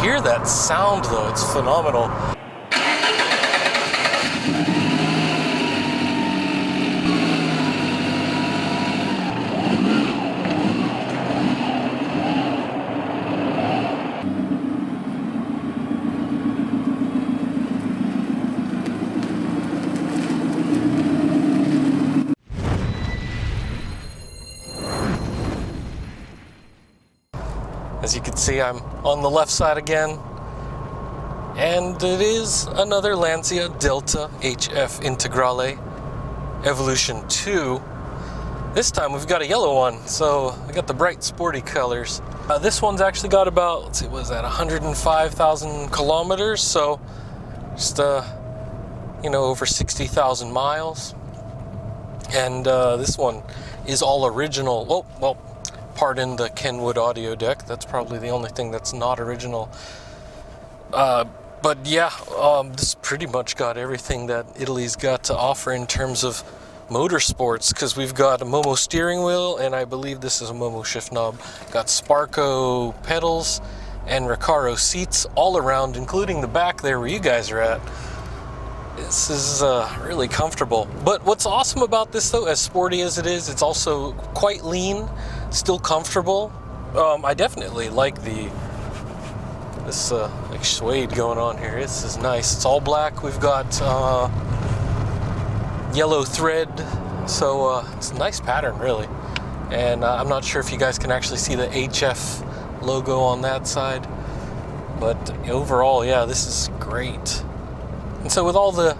hear that sound though, it's phenomenal. As you can see, I'm on the left side again, and it is another Lancia Delta HF Integrale Evolution 2. This time we've got a yellow one, so I got the bright sporty colors. This one's actually got about, let's see, what was that, 105,000 kilometers, so just, you know, over 60,000 miles. And this one is all original. Well, pardon the Kenwood audio deck. That's probably the only thing that's not original. But yeah, this pretty much got everything that Italy's got to offer in terms of motorsports, because we've got a Momo steering wheel, and I believe this is a Momo shift knob. Got Sparco pedals and Recaro seats all around, including the back there where you guys are at. This is really comfortable. But what's awesome about this though, as sporty as it is, it's also quite lean, still comfortable. I definitely like this like suede going on here. This is nice. It's all black. We've got yellow thread, so it's a nice pattern really. And I'm not sure if you guys can actually see the HF logo on that side, but overall, yeah, this is great. And so with all the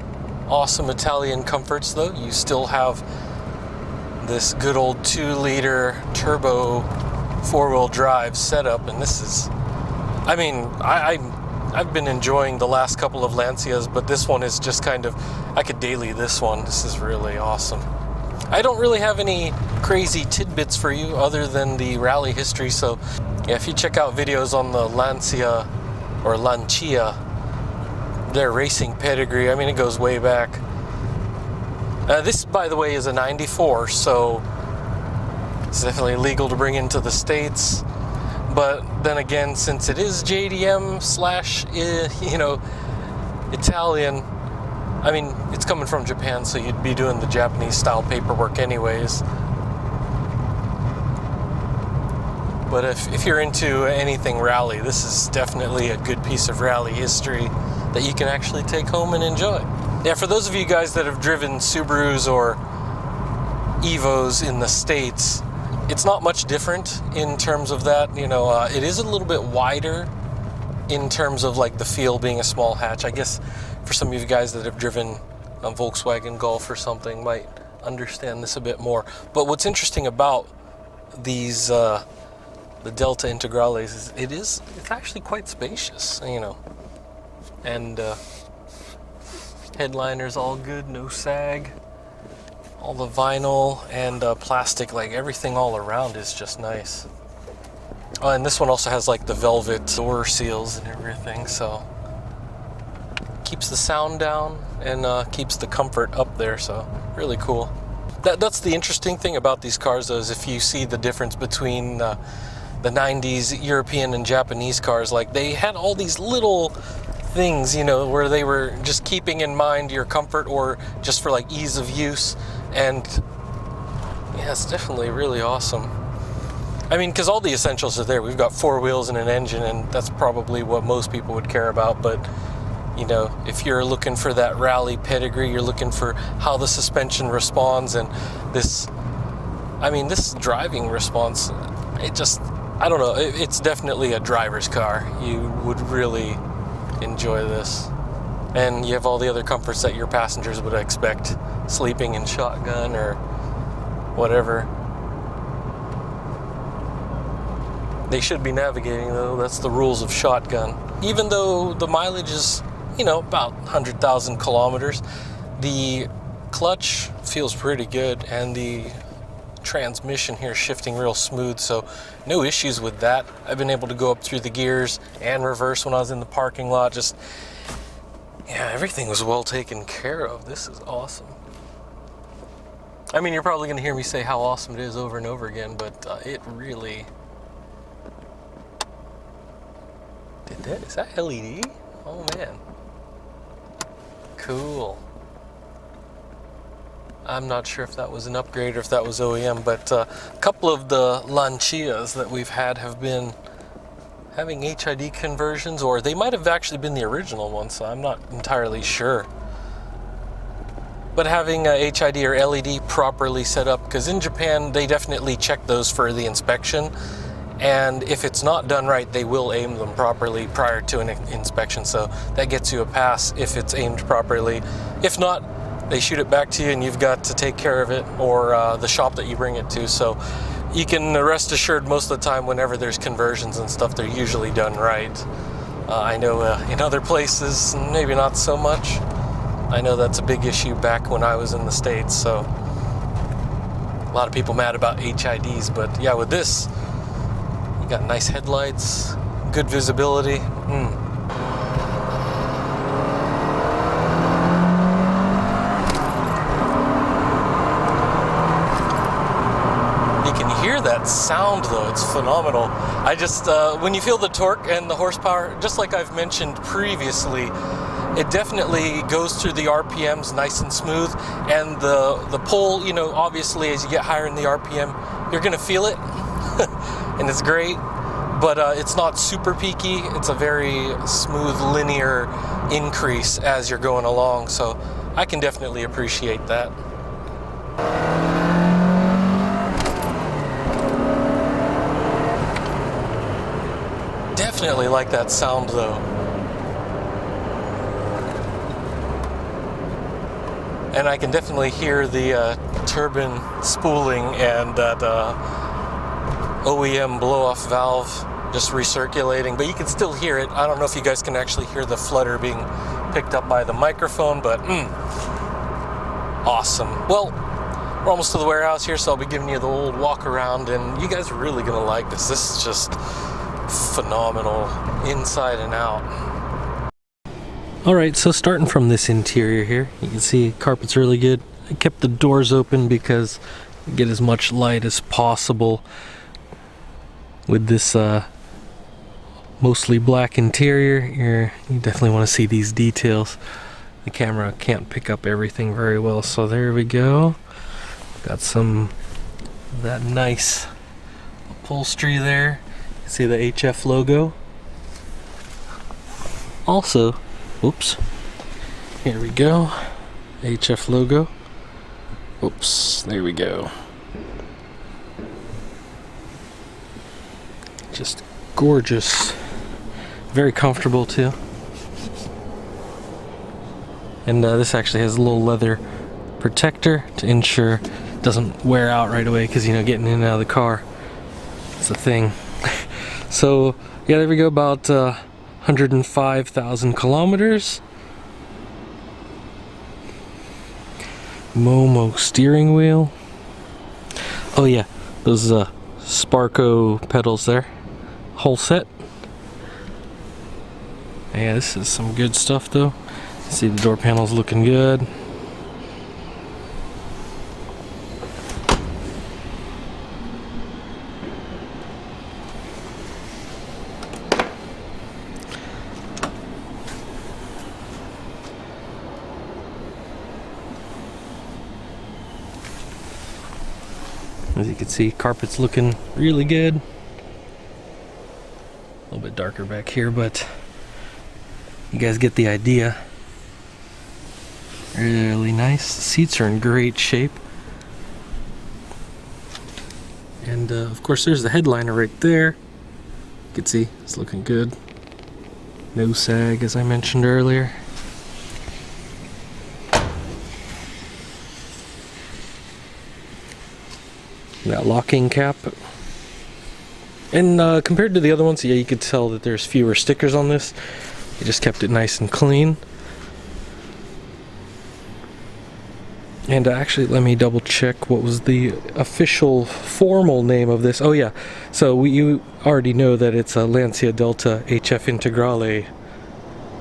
awesome Italian comforts though, you still have this good old 2-liter turbo 4-wheel drive setup, and this is, I mean, I've been enjoying the last couple of Lancias, but this one is just kind of, I could daily this one. This is really awesome. I don't really have any crazy tidbits for you other than the rally history, so yeah, if you check out videos on the Lancia or Lancia, their racing pedigree, I mean, it goes way back. This, by the way, is a 94, so it's definitely legal to bring into the States. But then again, since it is JDM slash, you know, Italian, I mean, it's coming from Japan, so you'd be doing the Japanese style paperwork anyways. But if you're into anything rally, this is definitely a good piece of rally history that you can actually take home and enjoy. Yeah, for those of you guys that have driven Subarus or Evos in the States, it's not much different in terms of that. You know, it is a little bit wider in terms of like the feel being a small hatch. I guess for some of you guys that have driven a Volkswagen Golf or something might understand this a bit more. But what's interesting about these, the Delta Integrales, is it's actually quite spacious, you know. And headliner's all good, no sag. All the vinyl and plastic, like everything all around is just nice. Oh, and this one also has like the velvet door seals and everything, so keeps the sound down and keeps the comfort up there, so really cool. That's the interesting thing about these cars though, is if you see the difference between the 90s European and Japanese cars, like they had all these little things, you know, where they were just keeping in mind your comfort or just for like ease of use. And yeah, it's definitely really awesome. I mean, because all the essentials are there. We've got 4 wheels and an engine, and that's probably what most people would care about. But you know, if you're looking for that rally pedigree, you're looking for how the suspension responds, and this, I mean, this driving response, it just, I don't know, it's definitely a driver's car. You would really enjoy this. And you have all the other comforts that your passengers would expect, sleeping in shotgun or whatever. They should be navigating though, that's the rules of shotgun. Even though the mileage is, you know, about 100,000 kilometers, the clutch feels pretty good and the transmission here is shifting real smooth, so no issues with that. I've been able to go up through the gears and reverse when I was in the parking lot. Just, yeah, everything was well taken care of. This is awesome. I mean, you're probably going to hear me say how awesome it is over and over again, but it really Is that LED? Oh man. Cool. I'm not sure if that was an upgrade or if that was OEM, but a couple of the Lancias that we've had have been having HID conversions, or they might have actually been the original one, so I'm not entirely sure. But having a HID or LED properly set up, because in Japan they definitely check those for the inspection, and if it's not done right, they will aim them properly prior to an inspection, so that gets you a pass if it's aimed properly. If not, they shoot it back to you and you've got to take care of it, or the shop that you bring it to. So you can rest assured most of the time whenever there's conversions and stuff, they're usually done right. I know in other places, maybe not so much. I know that's a big issue back when I was in the States, so a lot of people mad about HIDs, but yeah, with this, you got nice headlights, good visibility. That sound though, it's phenomenal. I just when you feel the torque and the horsepower, just like I've mentioned previously, it definitely goes through the RPMs nice and smooth, and the pull, you know, obviously as you get higher in the RPM, you're gonna feel it and it's great, but it's not super peaky. It's a very smooth linear increase as you're going along, so I can definitely appreciate that. Definitely like that sound though. And I can definitely hear the turbine spooling and that OEM blow-off valve just recirculating, but you can still hear it. I don't know if you guys can actually hear the flutter being picked up by the microphone, but awesome. Well, we're almost to the warehouse here, so I'll be giving you the old walk around, and you guys are really gonna like this. This is just phenomenal inside and out. Alright, so starting from this interior here, you can see carpet's really good. I kept the doors open because you get as much light as possible with this mostly black interior. You definitely want to see these details. The camera can't pick up everything very well, so there we go. Got some of that nice upholstery there. See the HF logo. Also, oops, here we go, HF logo. Oops, there we go. Just gorgeous, very comfortable too. And this actually has a little leather protector to ensure it doesn't wear out right away, because you know, getting in and out of the car, it's a thing. So yeah, there we go, about 105,000 kilometers. Momo steering wheel. Oh yeah, those Sparco pedals there. Whole set. Yeah, this is some good stuff though. See, the door panel's looking good. As you can see, carpet's looking really good. A little bit darker back here, but you guys get the idea. Really nice. The seats are in great shape. And of course there's the headliner right there. You can see it's looking good. No sag, as I mentioned earlier. That locking cap. And compared to the other ones, yeah, you could tell that there's fewer stickers on this. They just kept it nice and clean. And actually, let me double check what was the official formal name of this. Oh yeah, so you already know that it's a Lancia Delta HF Integrale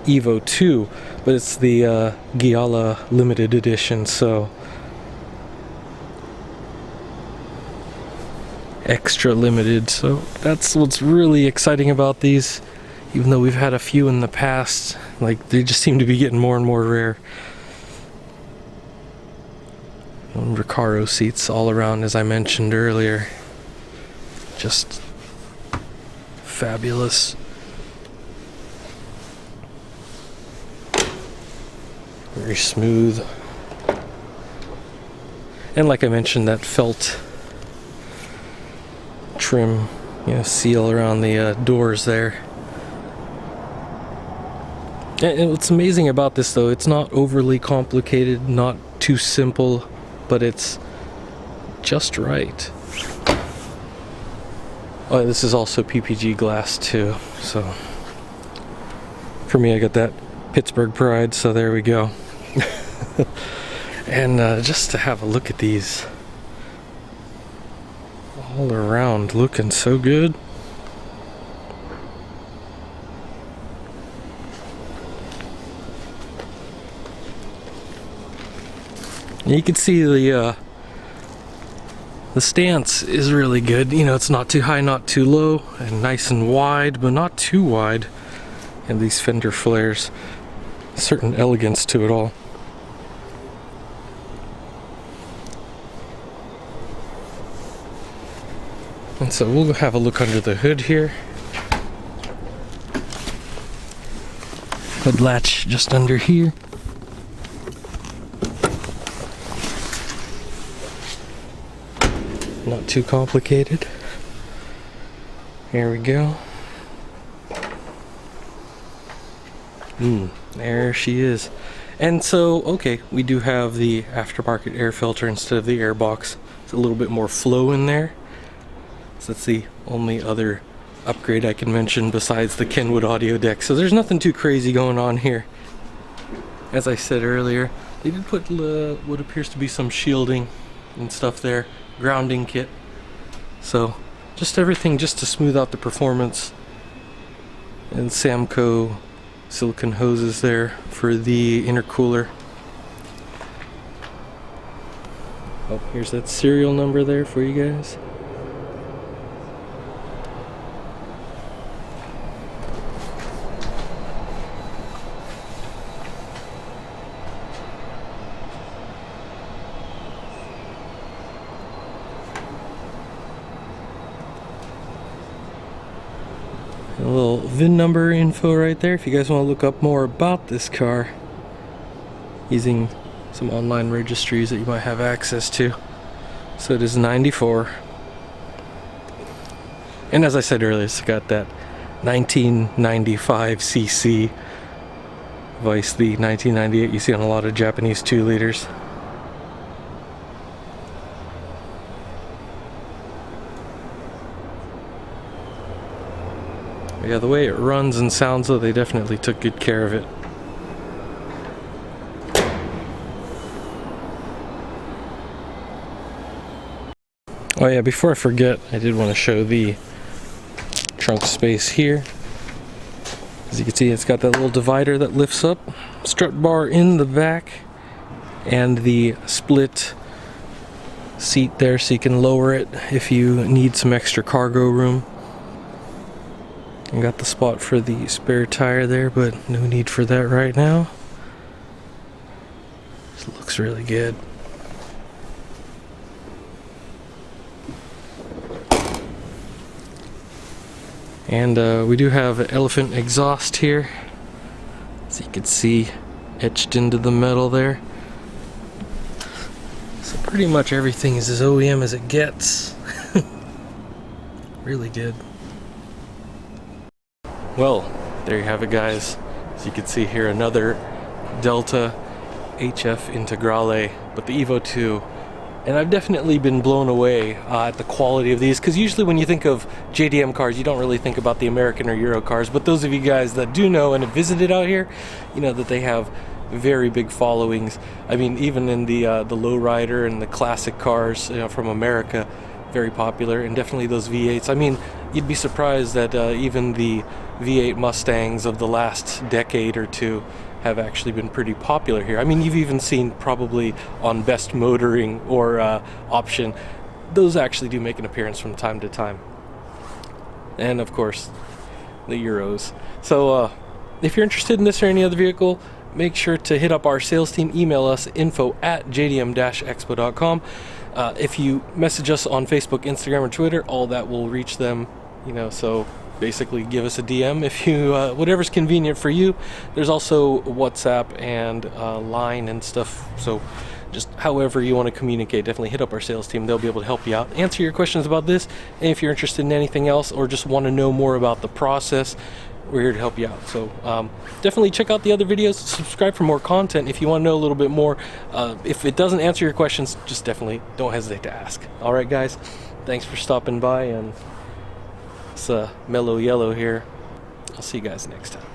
Evo 2, but it's the Gala Limited Edition, so extra limited. So that's what's really exciting about these. Even though we've had a few in the past, like they just seem to be getting more and more rare. And Recaro seats all around, as I mentioned earlier. Just fabulous. Very smooth. And like I mentioned, that felt trim, seal around the doors there. And what's amazing about this though, it's not overly complicated, not too simple, but it's just right. Oh, this is also PPG glass too, so for me I got that Pittsburgh pride, so there we go. And just to have a look at these all around, looking so good. You can see the stance is really good. It's not too high, not too low, and nice and wide, but not too wide. And these fender flares, certain elegance to it all. And so we'll have a look under the hood here. Hood latch just under here. Not too complicated. Here we go. There she is. And so, okay, we do have the aftermarket air filter instead of the air box. It's a little bit more flow in there. So that's the only other upgrade I can mention besides the Kenwood audio deck. So there's nothing too crazy going on here. As I said earlier, they did put what appears to be some shielding and stuff there. Grounding kit. So just everything just to smooth out the performance. And Samco silicone hoses there for the intercooler. Oh, here's that serial number there for you guys. A little VIN number info right there if you guys want to look up more about this car using some online registries that you might have access to. So it is 94. And as I said earlier, it's got that 1995cc vice, the 1998 you see on a lot of Japanese 2 liters. Yeah, the way it runs and sounds though, they definitely took good care of it. Oh yeah, before I forget, I did want to show the trunk space here. As you can see, it's got that little divider that lifts up, strut bar in the back, and the split seat there so you can lower it if you need some extra cargo room. I got the spot for the spare tire there, but no need for that right now. This looks really good. And we do have elephant exhaust here, as you can see, etched into the metal there. So pretty much everything is as OEM as it gets. Really good. Well, there you have it, guys. As you can see here, another Delta HF integrale, but the Evo 2. And I've definitely been blown away at the quality of these, because usually when you think of JDM cars, you don't really think about the American or Euro cars. But those of you guys that do know and have visited out here, you know that they have very big followings. I mean, even in the lowrider and the classic cars, from America, very popular, and definitely those V8s. I mean, you'd be surprised that even the V8 Mustangs of the last decade or two have actually been pretty popular here. I mean, you've even seen probably on Best Motoring or Option, those actually do make an appearance from time to time. And of course, the euros. So if you're interested in this or any other vehicle, make sure to hit up our sales team. Email us info@jdm-expo.com. If you message us on Facebook, Instagram, or Twitter, all that will reach them, you know, so basically give us a DM if you whatever's convenient for you. There's also WhatsApp and line and stuff, so just however you want to communicate, definitely hit up our sales team. They'll be able to help you out, answer your questions about this, and if you're interested in anything else or just want to know more about the process, we're here to help you out. So definitely check out the other videos, subscribe for more content if you want to know a little bit more. If it doesn't answer your questions, just definitely don't hesitate to ask. All right, guys, thanks for stopping by, and it's mellow yellow here. I'll see you guys next time.